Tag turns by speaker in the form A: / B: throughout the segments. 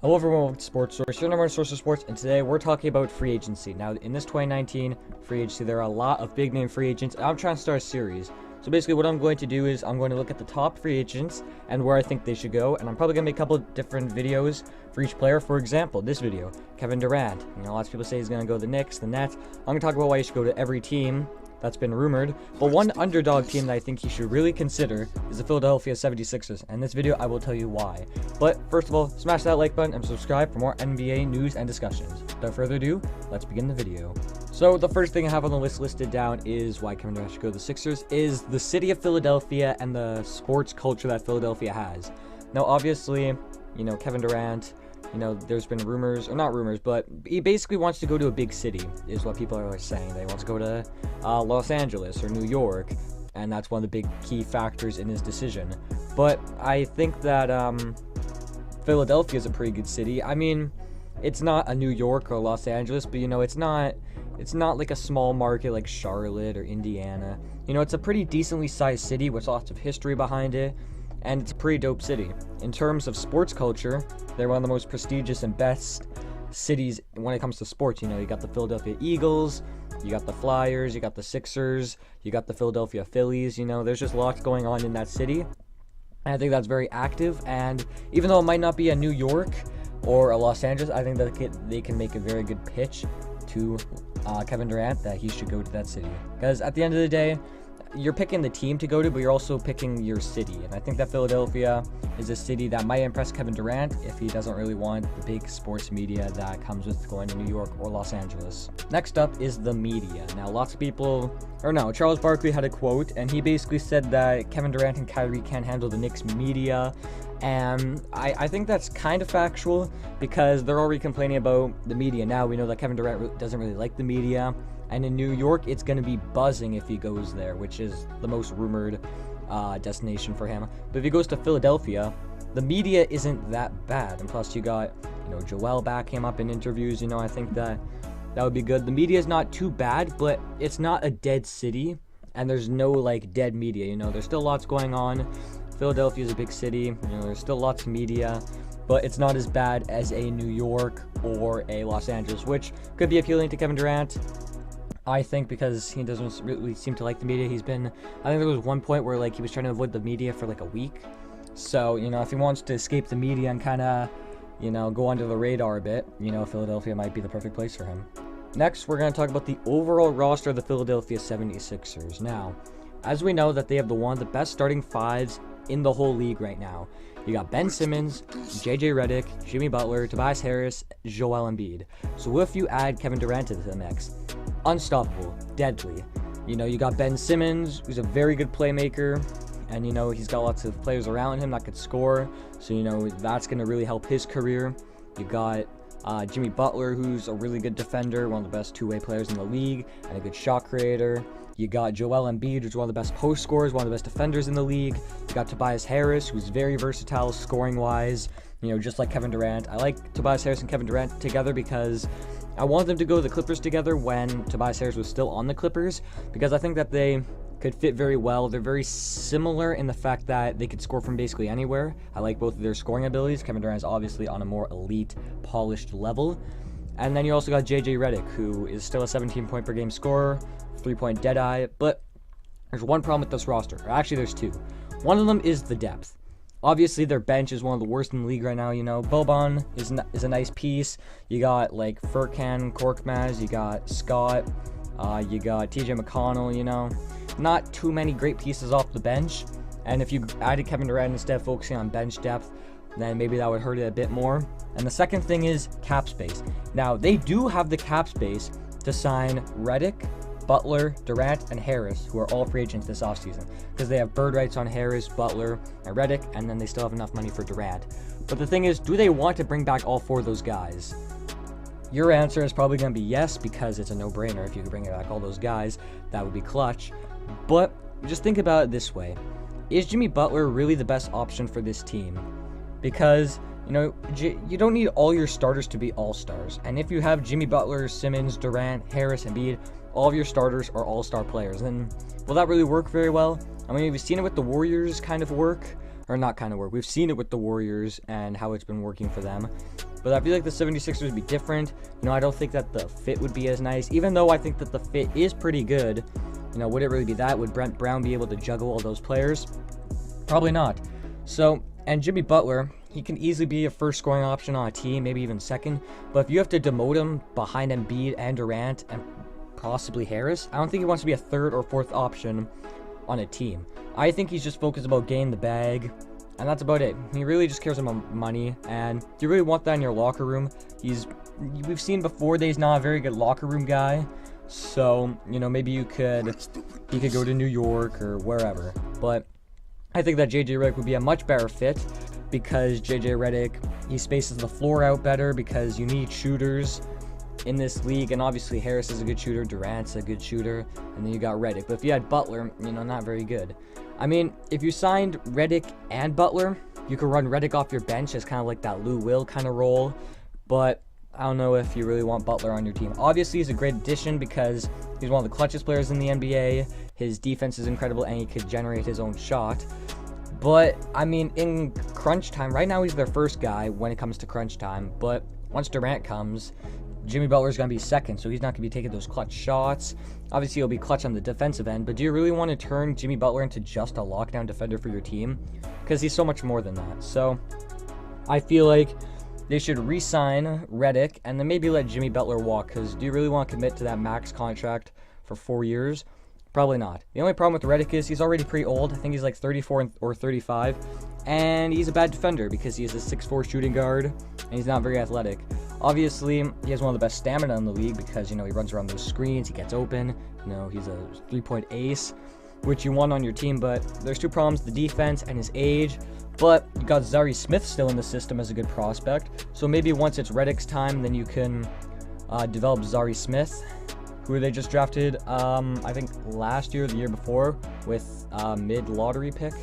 A: Hello everyone, it's SportSource, your number one source of sports, and today we're talking about free agency. Now, in this 2019 free agency, there are a lot of big name free agents, and I'm trying to start a series. So basically what I'm going to do is I'm going to look at the top free agents and where I think they should go, and I'm probably going to make a couple different videos for each player. For example, this video, Kevin Durant. Lots of people say he's going to go to the Knicks, the Nets. I'm going to talk about why he should go to every team that's been rumored, but one underdog team that I think he should really consider is the Philadelphia 76ers, and in this video I will tell you why. But first of all, smash that like button and subscribe for more NBA news and discussions. Without further ado, let's begin the video. So the first thing I have on the list listed down is why Kevin Durant should go to the Sixers is the city of Philadelphia and the sports culture that Philadelphia has. Now obviously, Kevin Durant, there's been rumors, or not rumors, but he basically wants to go to a big city, is what people are saying. They want to go to Los Angeles or New York, and that's one of the big key factors in his decision. But I think that Philadelphia is a pretty good city. I mean, it's not a New York or Los Angeles, but it's not like a small market like Charlotte or Indiana. It's a pretty decently sized city with lots of history behind it. And it's a pretty dope city. In terms of sports culture, they're one of the most prestigious and best cities when it comes to sports. You got the Philadelphia Eagles, you got the Flyers, you got the Sixers, you got the Philadelphia Phillies. There's just lots going on in that city. And I think that's very active. And even though it might not be a New York or a Los Angeles, I think that they can make a very good pitch to Kevin Durant that he should go to that city. Because at the end of the day, you're picking the team to go to, but you're also picking your city. And I think that Philadelphia is a city that might impress Kevin Durant if he doesn't really want the big sports media that comes with going to New York or Los Angeles. Next up is the media. Now, Charles Barkley had a quote, and he basically said that Kevin Durant and Kyrie can't handle the Knicks media. And I think that's kind of factual because they're already complaining about the media. Now we know that Kevin Durant doesn't really like the media. And in New York, it's going to be buzzing if he goes there, which is the most rumored destination for him. But if he goes to Philadelphia, the media isn't that bad. And plus, you got, Joel back him up in interviews. I think that would be good. The media is not too bad, but it's not a dead city. And there's no, dead media. There's still lots going on. Philadelphia is a big city. There's still lots of media. But it's not as bad as a New York or a Los Angeles, which could be appealing to Kevin Durant. I think because he doesn't really seem to like the media. I think there was one point where he was trying to avoid the media for a week. So, if he wants to escape the media and kind of, go under the radar a bit, Philadelphia might be the perfect place for him. Next, we're going to talk about the overall roster of the Philadelphia 76ers. Now, as we know that they have one of the best starting fives in the whole league right now. You got Ben Simmons, JJ Reddick, Jimmy Butler, Tobias Harris, Joel Embiid. So if you add Kevin Durant to the mix, unstoppable, deadly. You got Ben Simmons, who's a very good playmaker, and he's got lots of players around him that could score. So that's going to really help his career. You got Jimmy Butler, who's a really good defender, one of the best two-way players in the league, and a good shot creator. You got Joel Embiid, who's one of the best post scorers, one of the best defenders in the league. You got Tobias Harris, who's very versatile scoring-wise, just like Kevin Durant. I like Tobias Harris and Kevin Durant together because I wanted them to go to the Clippers together when Tobias Harris was still on the Clippers, because I think that they could fit very well. They're very similar in the fact that they could score from basically anywhere. I like both of their scoring abilities. Kevin Durant is obviously on a more elite, polished level. And then you also got JJ Reddick, who is still a 17-point per game scorer, 3-point deadeye, but there's one problem with this roster. Or actually, there's two. One of them is the depth. Obviously, their bench is one of the worst in the league right now. Boban is a nice piece. You got Furkan Korkmaz, you got Scott, you got TJ McConnell. Not too many great pieces off the bench. And if you added Kevin Durant instead of focusing on bench depth, then maybe that would hurt it a bit more. And the second thing is cap space. Now, they do have the cap space to sign Reddick, Butler, Durant, and Harris, who are all free agents this offseason, because they have bird rights on Harris, Butler, and Reddick, and then they still have enough money for Durant. But the thing is, do they want to bring back all four of those guys? Your answer is probably going to be yes, because it's a no-brainer. If you could bring back all those guys, that would be clutch. But just think about it this way. Is Jimmy Butler really the best option for this team? Because, you don't need all your starters to be all-stars. And if you have Jimmy Butler, Simmons, Durant, Harris, Embiid, all of your starters are all-star players, then will that really work very well? I mean, we've seen it with the Warriors kind of work, or not kind of work. We've seen it with the Warriors and how it's been working for them. But I feel like the 76ers would be different. I don't think that the fit would be as nice, even though I think that the fit is pretty good. Would it really be that? Would Brent Brown be able to juggle all those players? Probably not. So, and Jimmy Butler, he can easily be a first scoring option on a team, maybe even second. But if you have to demote him behind Embiid and Durant and possibly Harris, I don't think he wants to be a third or fourth option on a team. I think he's just focused about getting the bag, and that's about it. He really just cares about money, and do you really want that in your locker room? We've seen before that he's not a very good locker room guy. So, maybe he could go to New York or wherever. But I think that JJ Redick would be a much better fit because JJ Redick, he spaces the floor out better because you need shooters in this league. And obviously Harris is a good shooter, Durant's a good shooter, and then you got Reddick. But if you had Butler, not very good. I mean, if you signed Reddick and Butler, you could run Reddick off your bench as kind of like that Lou Will kind of role. But I don't know if you really want Butler on your team. Obviously, he's a great addition because he's one of the clutchest players in the NBA. His defense is incredible, and he could generate his own shot. But, I mean, in crunch time, right now he's their first guy when it comes to crunch time. But once Durant comes, Jimmy Butler's going to be second, so he's not going to be taking those clutch shots. Obviously, he'll be clutch on the defensive end, but do you really want to turn Jimmy Butler into just a lockdown defender for your team? Because he's so much more than that. So, I feel like they should re-sign Reddick and then maybe let Jimmy Butler walk, because do you really want to commit to that max contract for 4 years? Probably not. The only problem with Reddick is he's already pretty old. I think he's like 34 or 35, and he's a bad defender because he is a 6'4" shooting guard, and he's not very athletic. Obviously, he has one of the best stamina in the league because, he runs around those screens, he gets open, he's a three-point ace, which you want on your team, but there's two problems, the defense and his age. But you got Zari Smith still in the system as a good prospect. So maybe once it's Reddick's time, then you can develop Zari Smith, who they just drafted, I think last year or the year before, with mid-lottery pick.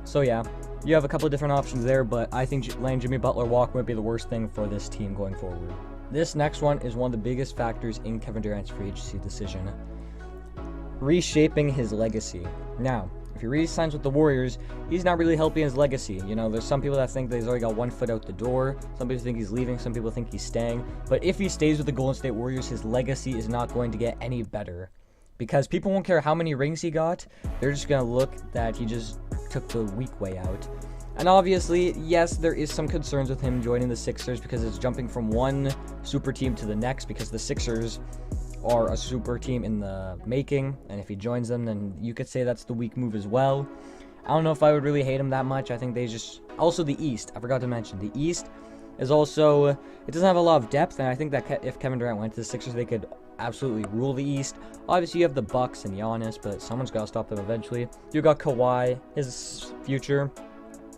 A: So yeah, you have a couple of different options there, but I think letting Jimmy Butler walk might be the worst thing for this team going forward. This next one is one of the biggest factors in Kevin Durant's free agency decision: reshaping his legacy. Now, if he re-signs with the Warriors, he's not really helping his legacy. There's some people that think that he's already got 1 foot out the door. Some people think he's leaving. Some people think he's staying. But if he stays with the Golden State Warriors, his legacy is not going to get any better. Because people won't care how many rings he got. They're just going to look that he just took the weak way out. And obviously, yes, there is some concerns with him joining the Sixers because it's jumping from one super team to the next, because the Sixers are a super team in the making, and if he joins them, then you could say that's the weak move as well. I don't know if I would really hate him that much. I think they just... Also, the East. I forgot to mention. The East is also... It doesn't have a lot of depth, and I think that if Kevin Durant went to the Sixers, they could absolutely rule the East. Obviously, you have the Bucks and Giannis, but someone's got to stop them eventually. You got Kawhi. His future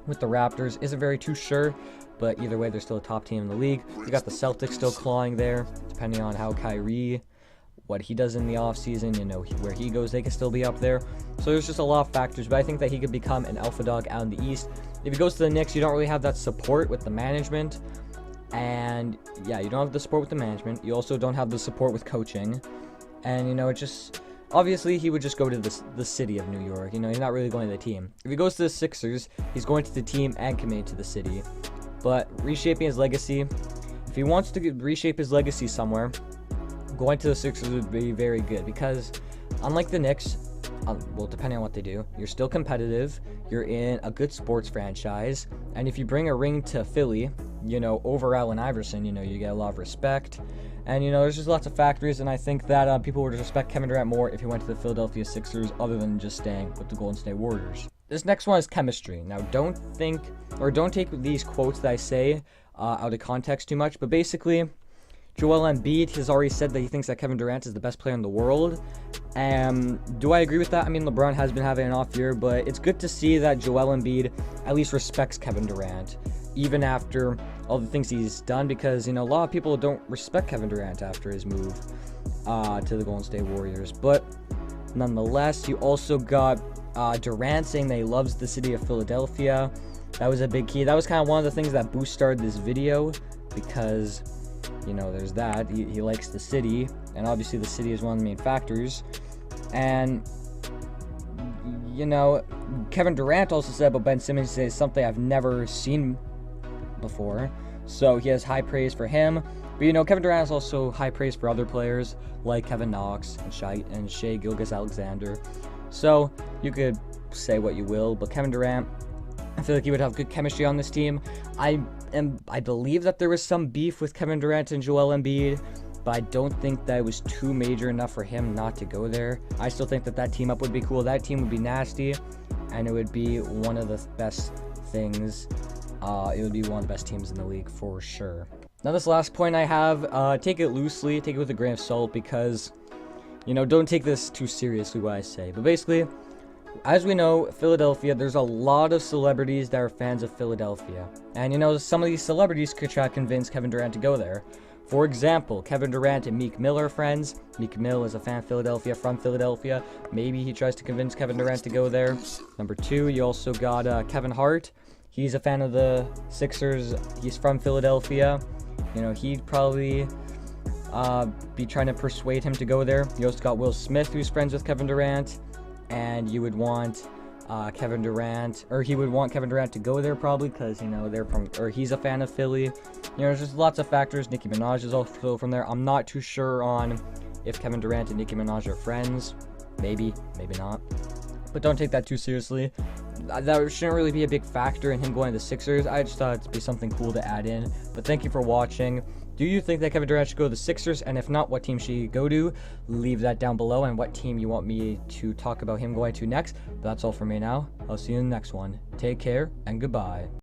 A: with the Raptors isn't very too sure, but either way, they're still a top team in the league. You got the Celtics still clawing there, depending on how Kyrie... what he does in the offseason, where he goes, they can still be up there. So there's just a lot of factors, but I think that he could become an alpha dog out in the East. If he goes to the Knicks, you don't really have that support with the management. And yeah, you don't have the support with the management. You also don't have the support with coaching. And, it just... Obviously, he would just go to the city of New York. He's not really going to the team. If he goes to the Sixers, he's going to the team and committed to the city. But reshaping his legacy, if he wants to reshape his legacy somewhere, going to the Sixers would be very good, because unlike the Knicks, well, depending on what they do, you're still competitive, you're in a good sports franchise, and if you bring a ring to Philly, over Allen Iverson, you get a lot of respect, and, there's just lots of factors, and I think that people would respect Kevin Durant more if he went to the Philadelphia Sixers other than just staying with the Golden State Warriors. This next one is chemistry. Now, don't take these quotes that I say out of context too much, but basically, Joel Embiid has already said that he thinks that Kevin Durant is the best player in the world. Do I agree with that? I mean, LeBron has been having an off year, but it's good to see that Joel Embiid at least respects Kevin Durant, even after all the things he's done, because, a lot of people don't respect Kevin Durant after his move to the Golden State Warriors. But nonetheless, you also got Durant saying that he loves the city of Philadelphia. That was a big key. That was kind of one of the things that started this video, because... there's that. He likes the city, and obviously the city is one of the main factors. And, Kevin Durant also said about Ben Simmons is something I've never seen before. So he has high praise for him. But you know, Kevin Durant has also high praise for other players like Kevin Knox and Shai Gilgeous-Alexander. So you could say what you will, but Kevin Durant, I feel like he would have good chemistry on this team. I believe that there was some beef with Kevin Durant and Joel Embiid, but I don't think that it was too major enough for him not to go there. I still think that team up would be cool. That team would be nasty, and it would be one of the best things. It would be one of the best teams in the league for sure. Now this last point I have, take it loosely, take it with a grain of salt, because, you know, don't take this too seriously what I say. But basically, as we know, Philadelphia, there's a lot of celebrities that are fans of Philadelphia. And, you know, some of these celebrities could try to convince Kevin Durant to go there. For example, Kevin Durant and Meek Mill are friends. Meek Mill is a fan of Philadelphia, from Philadelphia. Maybe he tries to convince Kevin Durant to go there. Number 2, you also got Kevin Hart. He's a fan of the Sixers. He's from Philadelphia. You know, he'd probably be trying to persuade him to go there. You also got Will Smith, who's friends with Kevin Durant. And you would want Kevin Durant, or he would want Kevin Durant to go there probably because, you know, he's a fan of Philly. You know, there's just lots of factors. Nicki Minaj is also from there. I'm not too sure on if Kevin Durant and Nicki Minaj are friends. Maybe, maybe not. But don't take that too seriously. That shouldn't really be a big factor in him going to the Sixers. I just thought it'd be something cool to add in. But thank you for watching. Do you think that Kevin Durant should go to the Sixers? And if not, what team should he go to? Leave that down below, and what team you want me to talk about him going to next. But that's all for me now. I'll see you in the next one. Take care, and goodbye.